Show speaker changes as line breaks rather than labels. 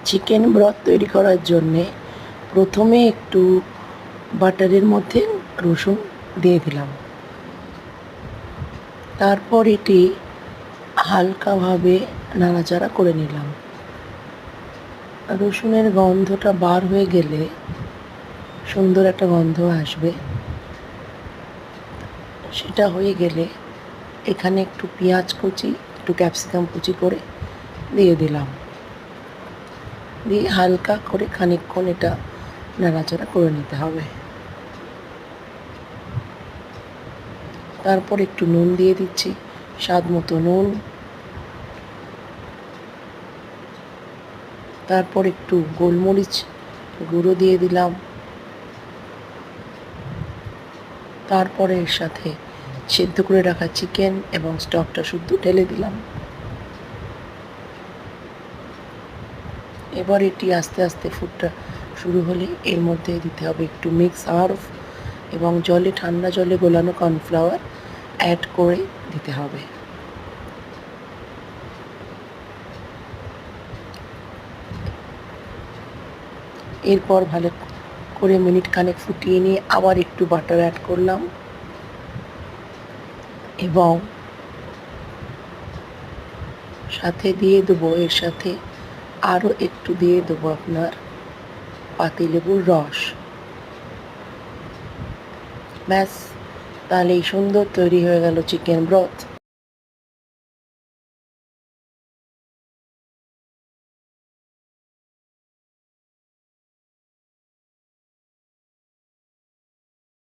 Chicken broth তৈরি করার জন্যে প্রথমে একটু বাটারের মধ্যে রসুন দিয়ে দিলাম। তারপর এটি হালকাভাবে নাড়াচাড়া করে নিলাম। রসুনের গন্ধটা বার হয়ে গেলে সুন্দর একটা গন্ধ আসবে। সেটা হয়ে গেলে এখানে একটু পেঁয়াজ কুচি, একটু ক্যাপসিকাম কুচি করে দিয়ে দিলাম। দিয়ে হালকা করে খানিকক্ষণ এটা নাড়াচাড়া করে নিতে হবে। তারপর একটু নুন দিয়ে দিচ্ছি, স্বাদ মতো নুন। তারপর একটু গোলমরিচ গুঁড়ো দিয়ে দিলাম। তারপরে এর সাথে সেদ্ধ করে রাখা চিকেন এবং স্টকটা শুদ্ধ ঢেলে দিলাম। এবার এটি আস্তে আস্তে ফুটটা শুরু হলে এর মধ্যে দিতে হবে একটু মিক্স হার্ব এবং ঠান্ডা জলে গোলানো কর্নফ্লাওয়ার অ্যাড করে দিতে হবে। এরপর ভালো করে মিনিট খানেক ফুটিয়ে নিয়ে আবার একটু বাটার অ্যাড করলাম এবং সাথে দিয়ে দেবো এর সাথে আরও একটু দিয়ে দেবো আপনার পাতিলেবুর রস। ব্যাস, তাহলেই সুন্দর তৈরি হয়ে গেল চিকেন ব্রথ।